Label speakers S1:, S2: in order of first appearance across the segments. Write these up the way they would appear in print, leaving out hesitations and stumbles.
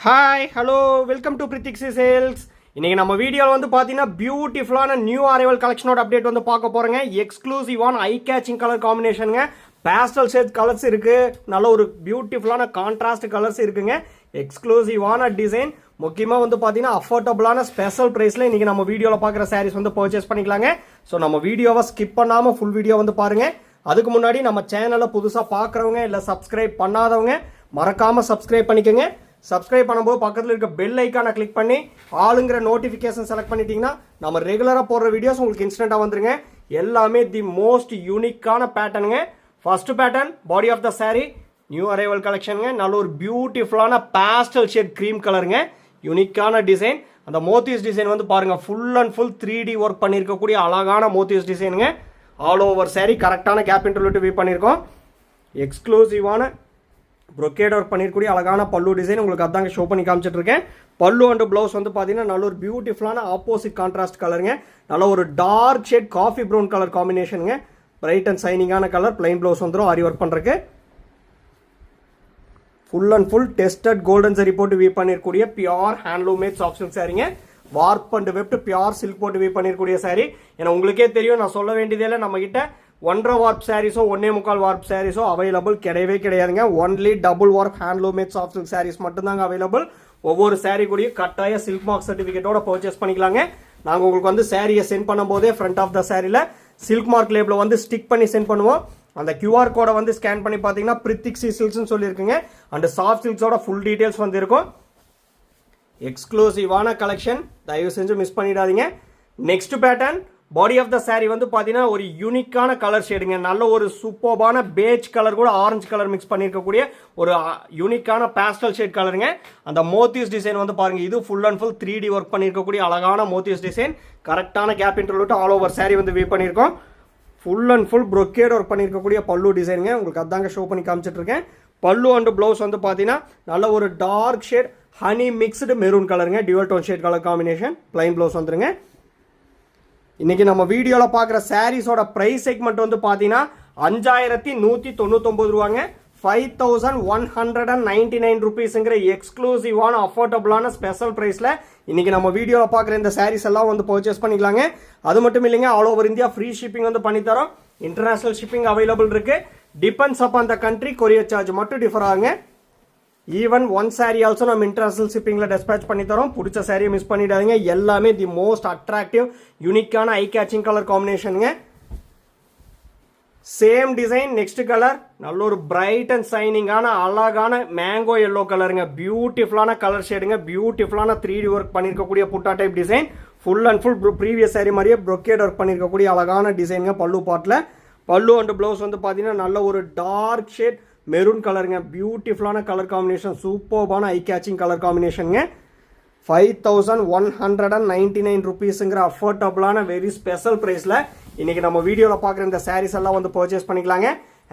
S1: Hi hello welcome to பிரித்திக்ஸி sales. இன்றைக்கி நம்ம வீடியோவில் வந்து பார்த்தீங்கன்னா பியூட்டிஃபுல்லான நியூ அரைவல் கலெக்ஷனோட அப்டேட் வந்து பார்க்க போகிறோங்க. எக்ஸ்க்ளூசிவான ஐ கேச்சிங் கலர் காம்பினேஷனுங்க. பேஸ்டல் ஷேட் கலர்ஸ் இருக்குது, நல்ல ஒரு பியூட்டிஃபுல்லான கான்ட்ராஸ்ட் கலர்ஸ் இருக்குங்க. எக்ஸ்க்ளூசிவான டிசைன், முக்கியமாக வந்து பார்த்தீங்கன்னா அஃபோர்டபுளான ஸ்பெஷல் ப்ரைஸில் இன்றைக்கி நம்ம வீடியோவில் பார்க்குற சாரீஸ் வந்து பர்ச்சேஸ் பண்ணிக்கலாங்க. ஸோ நம்ம வீடியோவை ஸ்கிப் பண்ணாமல் ஃபுல் வீடியோ வந்து பாருங்கள். அதுக்கு முன்னாடி நம்ம சேனலை புதுசாக பார்க்குறவங்க இல்லை சப்ஸ்கிரைப் பண்ணாதவங்க மறக்காமல் சப்ஸ்கிரைப் பண்ணிக்கோங்க. சப்ஸ்கிரைப் பண்ணும்போது பக்கத்தில் இருக்க பெல் ஐக்கானை கிளிக் பண்ணி ஆளுங்கிற நோட்டிஃபிகேஷன் செலக்ட் பண்ணிட்டீங்கன்னா நம்ம ரெகுலராக போடுற வீடியோஸ் உங்களுக்கு இன்ஸ்டண்ட்டாக வந்துருங்க. எல்லாமே தி மோஸ்ட் யூனிக்கான பேட்டர்னுங்க. First pattern body of the sari new arrival கலெக்ஷனுங்க. நல்ல ஒரு பியூட்டிஃபுல்லான பேஸ்டல் ஷேட் க்ரீம் கலருங்க. யூனிக்கான டிசைன். அந்த மோத்திஸ் டிசைன் வந்து பாருங்கள், full and full 3D work பண்ணியிருக்கக்கூடிய அழகான மோத்திஸ் டிசைனுங்க. ஆல் ஓவர் சாரீ கரெக்டான கேப் இன்டர்வியூ வியூ பண்ணியிருக்கோம். எக்ஸ்க்ளூசிவான ப்ரொக்கேட் ஒர்க் பண்ணியிருக்கூடிய அழகான பல்லு டிசைன் உங்களுக்கு அதாங்க ஷோ பண்ணி காமிச்சிட்டு இருக்கேன். பல்லு அண்ட் ப்ளவுஸ் வந்து பார்த்தீங்கன்னா நல்ல ஒரு பியூட்டிஃபுல்லான ஆப்போசிட் கான்ட்ராஸ்ட் கலருங்க. நல்ல ஒரு dark shade coffee brown colour காம்பினேஷனுங்க. பிரைட் அண்ட் சைனிங்கான கலர். பிளைன் ப்ளவுஸ் வந்துடும் ஆரி ஒர்க் பண்ணுறதுக்கு. Full and full tested golden zari போட்டு வீவ் பண்ணிருக்கூடிய pure handloom made soft silk சாரீங்க. Warp and weft pure silk போட்டு வீவ் பண்ணிருக்கூடிய சாரீ. ஏன்னா உங்களுக்கே தெரியும், நான் சொல்ல வேண்டியதே இல்லை, நம்ம கிட்ட 1.5 வார்ப் சாரீஸோ 1.25 வார்ப் சாரீஸோ அவைலபிள் கிடையவே கிடையாதுங்க. Only double warp handloom made soft silk sarees மட்டும்தாங்க அவைலபிள். ஒவ்வொரு சாரீ கூடயும் கட்டாய சில்க் மார்க் சர்டிஃபிகேட்டோட பர்ச்சேஸ் பண்ணிக்கலாங்க. நாங்கள் உங்களுக்கு வந்து சாரியை சென்ட் பண்ணும் போதே ஃப்ரண்ட் ஆஃப் த சாரியில் சில்க் மார்க் லேபிளை வந்து ஸ்டிக் பண்ணி சென்ட் பண்ணுவோம். அந்த QR கோடை வந்து ஸ்கேன் பண்ணி பார்த்தீங்கன்னா பிரித்திக்ஸி சில்க்ஸ்னு சொல்லியிருக்குங்க. அண்ட் சாஃப்ட் சில்க்ஸோட ஃபுல் டீட்டெயில்ஸ் வந்து இருக்கும். எக்ஸ்க்ளூசிவான கலெக்ஷன், தயவு செஞ்சு மிஸ் பண்ணிடாதீங்க. Next pattern body of the sari வந்து பார்த்தீங்கன்னா ஒரு யூனிக்கான கலர் ஷேடுங்க. நல்ல ஒரு சூப்பர்பான பேஜ் கலர் கூட ஆரஞ்சு கலர் மிக்ஸ் பண்ணியிருக்கக்கூடிய ஒரு யூனிக்கான பேஸ்டல் ஷேட் கலருங்க. அந்த மோத்திஸ் டிசைன் வந்து பாருங்க, இது full and full 3D work பண்ணியிருக்கக்கூடிய அழகான மோத்திஸ் டிசைன். கரெக்டான gap interview all over sari வந்து வீவ் பண்ணியிருக்கோம். Full and full brocade work பண்ணியிருக்கக்கூடிய பல்லு டிசைனுங்க. உங்களுக்கு அதாங்க ஷோ பண்ணி காமிச்சிட்டு இருக்கேன். பல்லு அண்ட் ப்ளவுஸ் வந்து பார்த்தீங்கன்னா நல்ல ஒரு dark shade honey mixed maroon கலருங்க. Dual tone shade colour combination. Plain blouse வந்துருங்க. இன்னைக்கு நம்ம வீடியோவில் பார்க்குற சாரீஸோட ப்ரைஸ் செக்மெண்ட் வந்து பார்த்தீங்கன்னா 5199 ரூபாங்க. 5199 ருபீஸுங்கிற எக்ஸ்க்ளூசிவான அஃபோர்டபுளான ஸ்பெஷல் ப்ரைஸில் இன்னைக்கு நம்ம வீடியோவில் பார்க்குற இந்த சாரீஸ் எல்லாம் வந்து பர்ச்சேஸ் பண்ணிக்கலாங்க. அது மட்டும் இல்லைங்க, all over India free shipping வந்து பண்ணித்தரோம். இன்டர்நேஷனல் ஷிப்பிங் அவைலபிள் இருக்கு. Depends upon the country, courier charge மட்டும் டிஃபர் ஆகுங்க. ஈவன் ஒன் சாரீ ஆல்சோ நம்ம இன்டர்நேஷனல் ஷிப்பிங்கில் டிஸ்பேச் பண்ணி தரோம். பிடிச்ச சாரியை மிஸ் பண்ணிடாதீங்க. எல்லாமே தி மோஸ்ட் அட்ராக்டிவ் யூனிக்கான ஐ கேச்சிங் கலர் காம்பினேஷனுங்க. சேம் டிசைன், நெக்ஸ்ட் கலர் நல்ல ஒரு பிரைட் அண்ட் சைனிங்கான அழகான மேங்கோ எல்லோ கலருங்க. பியூட்டிஃபுல்லான கலர் ஷேடுங்க. பியூட்டிஃபுல்லான 3D ஒர்க் பண்ணியிருக்கக்கூடிய புட்டா type design. Full and full previous sari மாதிரியே ப்ரொக்கேட் ஒர்க் பண்ணியிருக்கக்கூடிய அழகான டிசைனுங்க. பல்லு பாட்டில் பல்லு அண்ட் ப்ளவுஸ் வந்து பார்த்தீங்கன்னா நல்ல ஒரு டார்க் ஷேட் மெரூன் கலருங்க. பியூட்டிஃபுல்லான கலர் காம்பினேஷன், சூப்பர்பான ஐ கேச்சிங் கலர் காம்பினேஷனுங்க. 5199 ருபீஸுங்கிற அஃபோர்டபுளான வெரி ஸ்பெஷல் ப்ரைஸில் இன்னைக்கு நம்ம வீடியோவில் பார்க்குற இந்த சாரீஸ் எல்லாம் வந்து பர்ச்சேஸ் பண்ணிக்கலாங்க.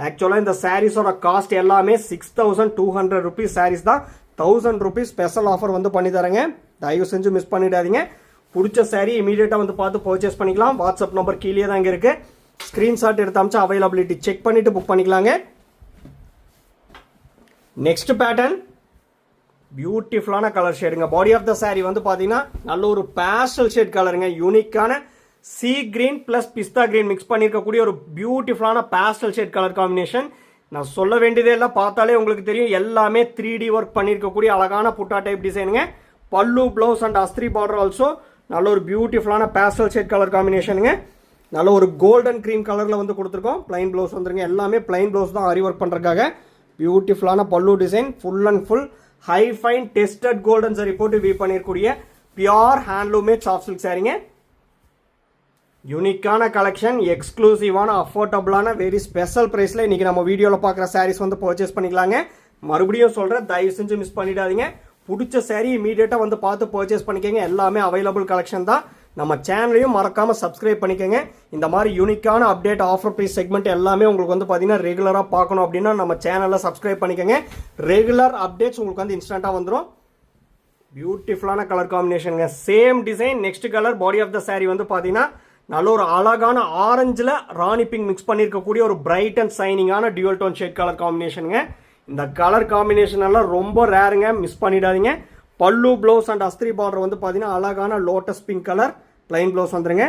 S1: ஆக்சுவலாக இந்த சாரீஸோட காஸ்ட் எல்லாமே 6200 ருபீஸ் சாரீஸ் தான். 1000 ருபீஸ் ஸ்பெஷல் ஆஃபர் வந்து பண்ணி தரேங்க. தயவு செஞ்சு மிஸ் பண்ணிடாதீங்க. பிடிச்ச சாரீ இமீடியட்டாக வந்து பார்த்து பர்ச்சேஸ் பண்ணிக்கலாம். வாட்ஸ்அப் நம்பர் கீழே தான் இங்கே இருக்குது. ஸ்க்ரீன்ஷாட் எடுத்து அமிச்சா அவைலபிலிட்டி செக் பண்ணிவிட்டு புக் பண்ணிக்கலாங்க. நெக்ஸ்ட் பேட்டர்ன் பியூட்டிஃபுல்லான கலர் ஷேடுங்க. பாடி ஆஃப் த சாரீ வந்து பார்த்தீங்கன்னா நல்ல ஒரு பேஸ்டல் ஷேட் கலருங்க. யூனிக்கான sea green plus pista green mix பண்ணியிருக்கக்கூடிய ஒரு பியூட்டிஃபுல்லான பேஸ்டல் ஷேட் கலர் காம்பினேஷன். நான் சொல்ல வேண்டியதே இல்லை, பார்த்தாலே உங்களுக்கு தெரியும். எல்லாமே 3D ஒர்க் பண்ணியிருக்கக்கூடிய அழகான புட்டா டைப் டிசைனுங்க. பல்லு ப்ளவுஸ் அண்ட் அஸ்திரி பார்டர் ஆல்சோ நல்ல ஒரு பியூட்டிஃபுல்லான பேஸ்டல் ஷேட் கலர் காம்பினேஷனுங்க. நல்ல ஒரு கோல்டன் க்ரீம் கலரில் வந்து கொடுத்துருக்கோம். பிளைன் ப்ளவுஸ் வந்துருங்க. எல்லாமே பிளைன் ப்ளவுஸ் தான் ஆரி ஒர்க் பண்ணுறதுக்காக. பியூட்டிஃபுல்லான pallu design. Full and full high fine tested golden zari போட்டு வீவ் பண்ணிருக்கூடிய pure handloom made soft silk சாரீங்க. யூனிக்கான கலெக்ஷன், எக்ஸ்க்ளூசிவான அஃபோர்டபுளான வெரி ஸ்பெஷல் ப்ரைஸில் இன்னைக்கு நம்ம வீடியோவில் பார்க்குற சாரீஸ் வந்து பர்ச்சேஸ் பண்ணிக்கலாங்க. மறுபடியும் சொல்கிறேன், தயவு செஞ்சு மிஸ் பண்ணிடாதீங்க. பிடிச்ச சாரீ இமீடியட்டாக வந்து பார்த்து பர்ச்சேஸ் பண்ணிக்கோங்க. எல்லாமே அவைலபிள் கலெக்ஷன் தான். நம்ம சேனலையும் மறக்காமல் சப்ஸ்கிரைப் பண்ணிக்கோங்க. இந்த மாதிரி யூனிக்கான அப்டேட் ஆஃபர் ப்ரைஸ் செக்மெண்ட் எல்லாமே உங்களுக்கு வந்து பார்த்தீங்கன்னா ரெகுலராக பார்க்கணும் அப்படின்னா நம்ம சேனலில் சப்ஸ்கிரைப் பண்ணிக்கோங்க. ரெகுலர் அப்டேட்ஸ் உங்களுக்கு வந்து இன்ஸ்டண்ட்டாக வந்துடும். பியூட்டிஃபுல்லான கலர் காம்பினேஷனுங்க. Same design, next colour body of the sari வந்து பார்த்தீங்கன்னா நல்ல ஒரு அழகான ஆரஞ்சில் ராணி பிங்க் மிக்ஸ் பண்ணியிருக்கக்கூடிய ஒரு பிரைட் அண்ட் சைனிங்கான டியூவல் டோன் ஷேட் கலர் காம்பினேஷனுங்க. இந்த கலர் காம்பினேஷன் எல்லாம் ரொம்ப ரேருங்க, மிஸ் பண்ணிடாதீங்க. பல்லு ப்ளவுஸ் அண்ட் அஸ்திரி பார்டர் வந்து பார்த்தீங்கன்னா அழகான lotus pink colour plain blouse வந்துருங்க.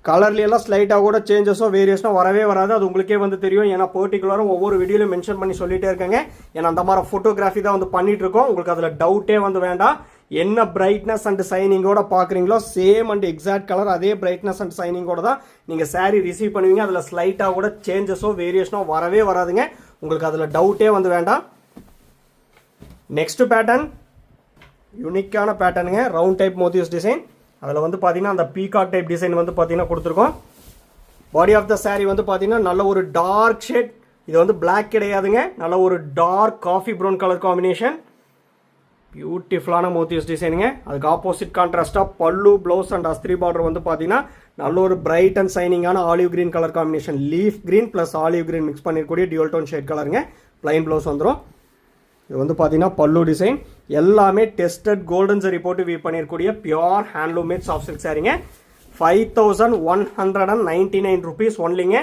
S1: கலர்லாம் ஸ்லைட்டாக கூட சேஞ்சஸோ வேரியேஷனோ வரவே வராது. அது உங்களுக்கே வந்து தெரியும். ஏன்னா பர்டிகுலராக ஒவ்வொரு வீடியோலையும் மென்ஷன் பண்ணி சொல்லிட்டே இருக்காங்க. ஏன்னா அந்த மாதிரி ஃபோட்டோகிராஃபி தான் வந்து பண்ணிட்டு இருக்கோம். உங்களுக்கு அதில் டவுட்டே வந்து வேண்டாம். என்ன பிரைட்னஸ் அண்ட் சைனிங்கோட பார்க்குறீங்களோ சேம் அண்ட் எக்ஸாக்ட் கலர் அதே பிரைட்னஸ் அண்ட் சைனிங்கோட தான் நீங்கள் சாரீ ரிசீவ் பண்ணுவீங்க. அதில் ஸ்லைட்டாக கூட சேஞ்சஸோ வேரியேஷனோ வரவே வராதுங்க. உங்களுக்கு அதில் டவுட்டே வந்து வேண்டாம். நெக்ஸ்ட் பேட்டர்ன் யூனிக்கான பேட்டர்னுங்க. Round type motifs design. அதில் வந்து பார்த்தீங்கன்னா அந்த பீகாக் டைப் டிசைன் வந்து பார்த்தீங்கன்னா கொடுத்துருக்கோம். பாடி ஆஃப் த சாரீ வந்து பார்த்தீங்கன்னா நல்ல ஒரு டார்க் ஷேட். இது வந்து பிளாக் கிடையாதுங்க. நல்ல ஒரு dark coffee brown colour combination. பியூட்டிஃபுல்லான மோட்டிவ்ஸ் டிசைனுங்க. அதுக்கு ஆப்போசிட் கான்ட்ராஸ்டாக பல்லு ப்ளவுஸ் அண்ட் அஸ்திரி பார்டர் வந்து பார்த்தீங்கன்னா நல்ல ஒரு பிரைட் அண்ட் சைனிங்கான olive green colour combination. Leaf green plus olive green mix பண்ணிருக்கூடிய டியூல் டோன் ஷேட் கலருங்க. பிளைன் ப்ளவுஸ் வந்துடும். இது வந்து பார்த்தீங்கன்னா பல்லு டிசைன். எல்லாமே டெஸ்டட் கோல்டன் ஜரி போட்டு வீவ் பண்ணிருக்கூடிய pure handloom made soft silk சாரீங்க. 5199 rupees ஒன்லிங்க.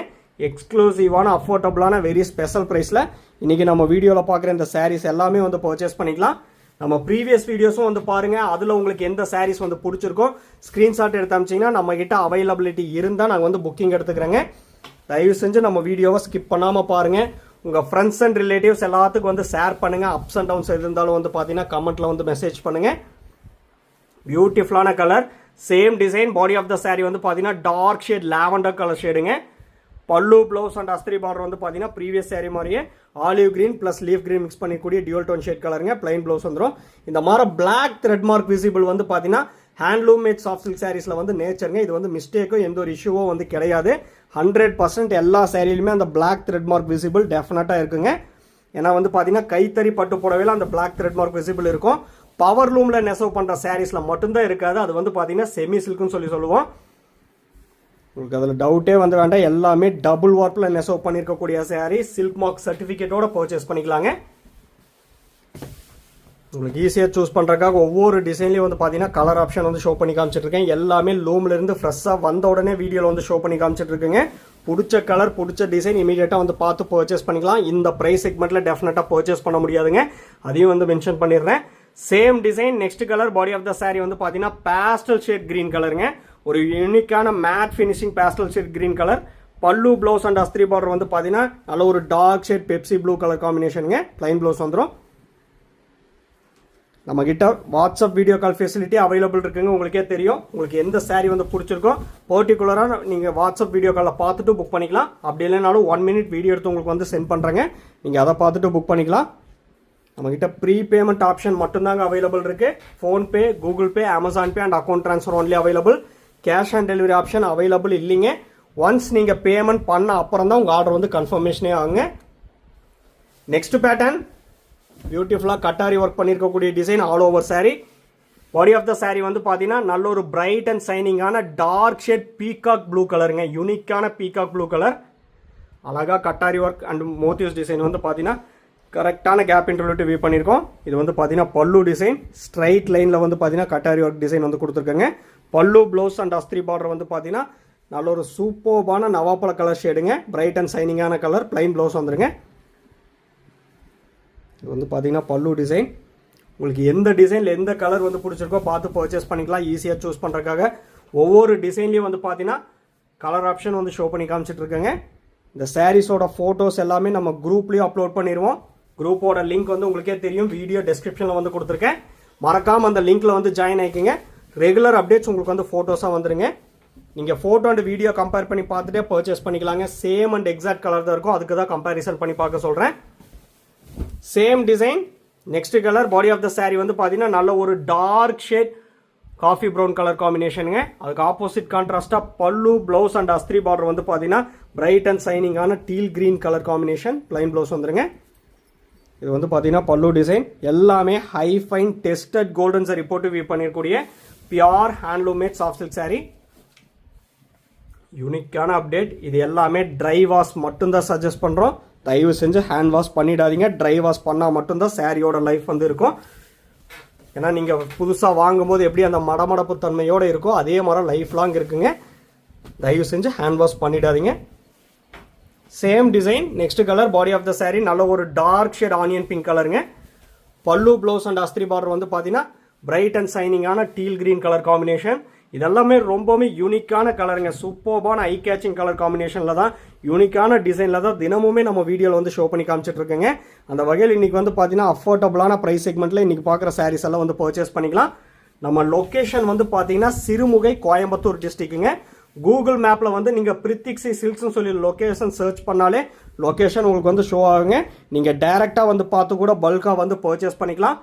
S1: எக்ஸ்க்ளூசிவான அஃபோர்டபுளான வெரி ஸ்பெஷல் ப்ரைஸில் இன்றைக்கி நம்ம வீடியோவில் பார்க்குற இந்த சாரீஸ் எல்லாமே வந்து பர்ச்சேஸ் பண்ணிக்கலாம். நம்ம ப்ரீவியஸ் வீடியோஸும் வந்து பாருங்கள். அதில் உங்களுக்கு எந்த சாரீஸ் வந்து பிடிச்சிருக்கோ ஸ்க்ரீன்ஷாட் எடுத்து அமிச்சிங்கன்னா நம்மக்கிட்ட அவைலபிலிட்டி இருந்தால் நாங்கள் வந்து புக்கிங் எடுத்துக்கிறோங்க. தயவு செஞ்சு நம்ம வீடியோவை ஸ்கிப் பண்ணாமல் பாருங்கள். உங்கள் ஃப்ரெண்ட்ஸ் அண்ட் ரிலேட்டிவ்ஸ் எல்லாத்துக்கும் வந்து ஷேர் பண்ணுங்கள். அப்ஸ் அண்ட் டவுன்ஸ் எது இருந்தாலும் வந்து பார்த்தீங்கன்னா கமெண்ட்டில் வந்து மெசேஜ் பண்ணுங்கள். பியூட்டிஃபுல்லான colour same design. Body of the sari வந்து பார்த்தீங்கன்னா டார்க் ஷேட் லாவெண்டர் கலர் ஷேடுங்க. பல்லு ப்ளவுஸ் அண்ட் அஸ்திரி பார்டர் வந்து பார்த்தீங்கன்னா ப்ரீவியஸ் சாரீ மாதிரியே olive green plus leaf green mix பண்ணிக்கூடிய டியூல் டோன் ஷேட் கலருங்க. பிளைன் ப்ளவுஸ் வந்துடும். இந்த மாதிரி பிளாக் த்ரெட் மார்க் விசிபிள் வந்து பார்த்தீங்கன்னா ஹேண்ட்லூம் மேட் சாஃப்ட் சில்க் சாரீஸில் வந்து நேச்சருங்க. இது வந்து மிஸ்டேக்கும் எந்த ஒரு இஷ்யூவோ வந்து கிடையாது. 100% எல்லா சாரியிலுமே அந்த பிளாக் த்ரெட் மார்க் விசிபிள் டெஃபினட்டாக இருக்குங்க. ஏன்னா வந்து பார்த்தீங்கன்னா கைத்தறி பட்டு புடவையில் அந்த பிளாக் த்ரெட் மார்க் விசிபிள் இருக்கும். பவர் லூமில் நெசவு பண்ணுற சாரீஸில் மட்டும்தான் இருக்காது. அது வந்து பார்த்தீங்கன்னா செமி சில்க்குன்னு சொல்லுவோம். உங்களுக்கு அதில் டவுட்டே வந்து வேண்டாம். எல்லாமே டபுள் வார்ப்பில் நெசவு பண்ணியிருக்கக்கூடிய சாரீ. சில்க் மார்க் சர்டிஃபிகேட்டோட பர்ச்சேஸ் பண்ணிக்கலாங்க. உங்களுக்கு ஈஸியாக சூஸ் பண்ணுறதுக்காக ஒவ்வொரு டிசைன்லேயும் வந்து பார்த்தீங்கன்னா கலர் ஆப்ஷன் வந்து ஷோ பண்ணி காமிச்சிட்ருக்கேன். எல்லாமே லூம்லேருந்து ஃப்ரெஷ்ஷாக வந்த உடனே வீடியோவில் வந்து ஷோ பண்ணி காமிச்சிட்ருக்குங்க. பிடிச்ச கலர் பிடிச்ச டிசைன் இமீடியட்டாக வந்து பார்த்து பர்ச்சேஸ் பண்ணிக்கலாம். இந்த ப்ரைஸ் செக்மெண்ட்டில் டெஃபினட்டாக பர்ச்சேஸ் பண்ண முடியாதுங்க. அதையும் வந்து மென்ஷன் பண்ணிடுறேன். Same design next colour body of the sari வந்து பார்த்தீங்கன்னா பேஸ்டல் ஷேட் கிரீன் கலருங்க. ஒரு யூனிக்கான matte finishing pastel shade green colour. Pallu blouse and அஸ்திரி பார்டர் வந்து பார்த்தீங்கன்னா நல்ல ஒரு dark shade Pepsi blue colour காம்பினேஷனுங்க. பிளைன் ப்ளவுஸ் வந்துடும். நம்மக்கிட்ட WhatsApp video call facility available இருக்குங்க. உங்களுக்கே தெரியும். உங்களுக்கு எந்த சாரீ வந்து பிடிச்சிருக்கோ பர்டிகுலராக நீங்கள் வாட்ஸ்அப் வீடியோ காலில் பார்த்துட்டு புக் பண்ணிக்கலாம். அப்படி இல்லைனாலும் 1 minute வீடியோ எடுத்து உங்களுக்கு வந்து சென்ட் பண்ணுறேங்க. நீங்கள் அதை பார்த்துட்டு புக் பண்ணிக்கலாம். நம்மக்கிட்ட ப்ரீ பேமெண்ட் ஆப்ஷன் மட்டும்தாங்க அவைலபிள் இருக்குது. PhonePe, Google Pay, Amazon pay and account transfer only available. Cash on delivery option available இல்லைங்க. ஒன்ஸ் நீங்கள் பேமெண்ட் பண்ண அப்புறம் தான் உங்கள் ஆர்டர் வந்து கன்ஃபர்மேஷனே ஆகுங்க. நெக்ஸ்ட் பேட்டர்ன் பியூட்டிஃபுல்லாக கட்டாரி ஒர்க் பண்ணியிருக்கக்கூடிய design all over sari. Body of the sari வந்து பார்த்தீங்கன்னா நல்ல ஒரு பிரைட் அண்ட் சைனிங்கான டார்க் ஷேட் பீகாக் ப்ளூ கலருங்க. யூனிக்கான பீகாக் ப்ளூ கலர். அழகாக கட்டாரி ஒர்க் அண்ட் மோட்டிவ்ஸ் டிசைன் வந்து பார்த்தீங்கன்னா கரெக்டான கேப் இன்டர்வியூ வியூ பண்ணியிருக்கோம். இது வந்து பார்த்தீங்கன்னா பல்லு டிசைன். ஸ்ட்ரைட் லைனில் வந்து பார்த்தீங்கன்னா கட்டாரி ஒர்க் டிசைன் வந்து கொடுத்துருக்காங்க. பல்லு ப்ளவுஸ் அண்ட் அஸ்திரி பார்டர் வந்து பார்த்தீங்கன்னா நல்ல ஒரு சூப்பர்பான நவாப்பழ கலர் ஷேடுங்க. பிரைட் அண்ட் சைனிங்கான கலர். பிளைன் ப்ளவுஸ் வந்துருங்க. இது வந்து பார்த்தீங்கன்னா பல்லு டிசைன். உங்களுக்கு எந்த டிசைனில் எந்த கலர் வந்து பிடிச்சிருக்கோ பார்த்து பர்ச்சேஸ் பண்ணிக்கலாம். ஈஸியாக சூஸ் பண்ணுறதுக்காக ஒவ்வொரு டிசைன்லேயும் வந்து பார்த்தீங்கன்னா கலர் ஆப்ஷன் வந்து ஷோ பண்ணி காமிச்சிட்ருக்கேங்க. இந்த சாரீஸோட ஃபோட்டோஸ் எல்லாமே நம்ம குரூப்லேயும் அப்லோட் பண்ணிடுவோம். குரூப்போட லிங்க் வந்து உங்களுக்கே தெரியும். வீடியோ டெஸ்கிரிப்ஷனில் வந்து கொடுத்துருக்கேன். மறக்காமல் அந்த லிங்க்கில் வந்து ஜாயின் ஆகிக்கிங்க. ரெகுலர் அப்டேட்ஸ் உங்களுக்கு வந்து ஃபோட்டோஸாக வந்துடுங்க. நீங்கள் ஃபோட்டோ அண்ட் வீடியோ கம்பேர் பண்ணி பார்த்துட்டே பர்ச்சேஸ் பண்ணிக்கலாங்க. சேம் அண்ட் எக்ஸாக்ட் கலர் தான் இருக்கும். அதுக்கு தான் கம்பேரிசன் பண்ணி பார்க்க சொல்கிறேன். Same design next colour. Body of the sari வந்து பார்த்தீங்கன்னா நல்ல ஒரு dark shade coffee brown colour காம்பினேஷனுங்க. அதுக்கு ஆப்போசிட் கான்ட்ராஸ்டாக பல்லு ப்ளவுஸ் அண்ட் அஸ்திரி பார்டர் வந்து பார்த்தீங்கன்னா பிரைட் அண்ட் சைனிங்கான teal green colour combination. Plain blouse வந்துருங்க. இது வந்து பார்த்தீங்கன்னா பல்லு டிசைன். எல்லாமே high fine tested golden zari போட்டு வீவ் பண்ணிருக்கூடிய pure handloom made soft silk sari. யூனிக்கான அப்டேட். இது எல்லாமே ட்ரை வாஷ் மட்டும்தான் சஜஸ்ட் பண்ணுறோம். தயவு செஞ்சு ஹேண்ட் வாஷ் பண்ணிடாதீங்க. ட்ரை வாஷ் பண்ணால் மட்டும்தான் சாரியோட லைஃப் வந்து இருக்கும். ஏன்னா நீங்கள் புதுசாக வாங்கும்போது எப்படி அந்த மடமடப்பு தன்மையோடு இருக்கோ அதே மாதிரி லைஃப் லாங் இருக்குங்க. தயவு செஞ்சு ஹேண்ட் வாஷ் பண்ணிடாதீங்க. Same design next colour. Body of the sari நல்ல ஒரு டார்க் ஷேட் ஆனியன் பிங்க் கலருங்க. பல்லு ப்ளவுஸ் அண்ட் அஸ்திரி பார்டர் வந்து பார்த்தீங்கன்னா பிரைட் அண்ட் சைனிங்கான டீல் கிரீன் கலர் காம்பினேஷன். இதெல்லாமே ரொம்பவுமே யூனிக்கான கலருங்க. சூப்பர்பான ஐ கேச்சிங் கலர் காம்பினேஷனில் தான், யூனிக்கான டிசைனில் தான் தினமுமே நம்ம வீடியோவில் வந்து ஷோ பண்ணி காமிச்சிட்டு இருக்கேங்க. அந்த வகையில் இன்றைக்கி வந்து பார்த்தீங்கன்னா அஃபோர்டபுளான ப்ரைஸ் செக்மெண்ட்டில் இன்றைக்கி பார்க்குற சாரீஸ் எல்லாம் வந்து பர்ச்சேஸ் பண்ணிக்கலாம். நம்ம லொக்கேஷன் வந்து பார்த்தீங்கன்னா சிறுமுகை, கோயம்புத்தூர் டிஸ்ட்ரிக்ட்டுங்க. கூகுள் மேப்பில் வந்து நீங்கள் பிரித்திக்ஸி சில்க்ஸ்னு சொல்லி லொக்கேஷன் சர்ச் பண்ணாலே லொக்கேஷன் உங்களுக்கு வந்து ஷோ ஆகுங்க. நீங்கள் டைரெக்டாக வந்து பார்த்து கூட பல்காக வந்து பர்ச்சேஸ் பண்ணிக்கலாம்.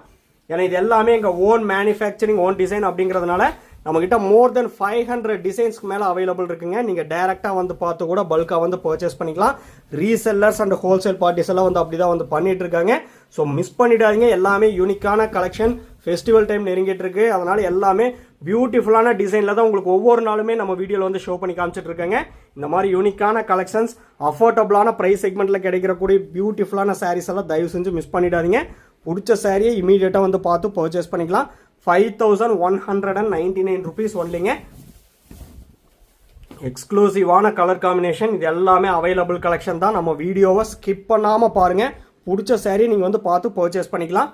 S1: ஏன்னா இது எல்லாமே எங்கள் ஓன் மேனுஃபேக்சரிங், ஓன் டிசைன் அப்படிங்கிறதுனால நம்மக்கிட்ட மோர் தென் 500 டிசைன்ஸ்க்கு மேலே அவைலபிள் இருக்குங்க. நீங்கள் டைரெக்டாக வந்து பார்த்து கூட பல்காக வந்து பர்ச்சேஸ் பண்ணிக்கலாம். ரீசெல்லர்ஸ் அண்ட் ஹோல்சேல் பார்ட்டிஸ் எல்லாம் வந்து அப்படி தான் வந்து பண்ணிட்டு இருக்காங்க. ஸோ மிஸ் பண்ணிடாதீங்க. எல்லாமே யூனிக்கான கலெக்ஷன். ஃபெஸ்டிவல் டைம் நெருங்கிட்டு இருக்கு. அதனால எல்லாமே பியூட்டிஃபுல்லான டிசைனில் தான் உங்களுக்கு ஒவ்வொரு நாளுமே நம்ம வீடியோவில் வந்து ஷோ பண்ணி காமிச்சிட்டு இருக்காங்க. இந்த மாதிரி யூனிக்கான கலெக்ஷன்ஸ் அஃபோர்டபுளான ப்ரைஸ் செக்மெண்ட்டில் கிடைக்கிறக்கூடிய பியூட்டிஃபுல்லான சாரீஸ் எல்லாம் தயவு செஞ்சு மிஸ் பண்ணிடாதீங்க. பிடிச்ச சாரியை இமீடியட்டாக வந்து பார்த்து பர்ச்சேஸ் பண்ணிக்கலாம். 5199 ருபீஸ் ஒன்லிங்க. எக்ஸ்க்ளூசிவான கலர் காம்பினேஷன். இது எல்லாமே அவைலபிள் கலெக்ஷன் தான். நம்ம வீடியோவை ஸ்கிப் பண்ணாமல் பாருங்கள். பிடிச்ச சாரி நீங்கள் வந்து பார்த்து பர்ச்சேஸ் பண்ணிக்கலாம்.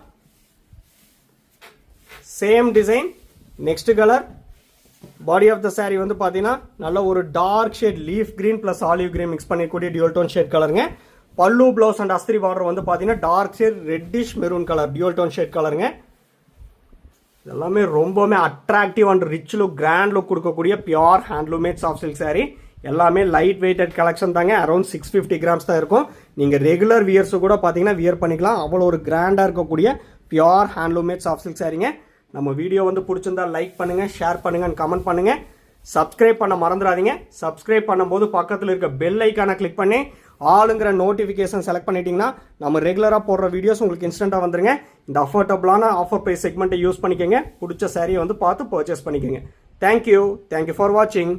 S1: Same design, next colour. Body of the sari வந்து பார்த்தீங்கன்னா நல்ல ஒரு dark shade leaf green plus olive green mix பண்ணிக்கூடிய டியூல் டோன் ஷேட் கலருங்க. பல்லு ப்ளவுஸ் அண்ட் அஸ்திரி பார்டர் வந்து பார்த்தீங்கன்னா dark shade reddish maroon colour dual tone shade கலருங்க. இதெல்லாமே ரொம்பவுமே attractive and rich look, grand look கொடுக்கக்கூடிய pure handloom made soft silk sari. எல்லாமே லைட் வெயிட்டட் கலெக்ஷன் தாங்க. அரௌண்ட் 650 கிராம்ஸ் தான் இருக்கும். நீங்கள் ரெகுலர் வியர்ஸு கூட பார்த்தீங்கன்னா வியர் பண்ணிக்கலாம். அவ்வளோ ஒரு கிராண்டாக இருக்கக்கூடிய பியூர் ஹேண்ட்லூமேட் சாஃப்ட் சில்க் சாரிங்க. நம்ம வீடியோ வந்து பிடிச்சிருந்தா லைக் பண்ணுங்க, ஷேர் பண்ணுங்க, கமெண்ட் பண்ணுங்க. சப்ஸ்கிரைப் பண்ண மறந்துடாதீங்க. சப்ஸ்கிரைப் பண்ணும்போது பக்கத்தில் இருக்க பெல் ஐக்கானை கிளிக் பண்ணி ஆளுங்கிற நோட்டிஃபிகேஷன் செலக்ட் பண்ணிட்டீங்கன்னா நம்ம ரெகுலராக போடுற வீடியோஸ் உங்களுக்கு இன்ஸ்டன்ட்டாக வந்துருங்க. இந்த அஃபோர்டபுளான ஆஃபர் ப்ரைஸ் செக்மெண்ட்டை யூஸ் பண்ணிக்கோங்க. பிடிச்ச சாரியை வந்து பார்த்து பர்ச்சேஸ் பண்ணிக்கோங்க. தேங்க்யூ ஃபார் வாட்சிங்.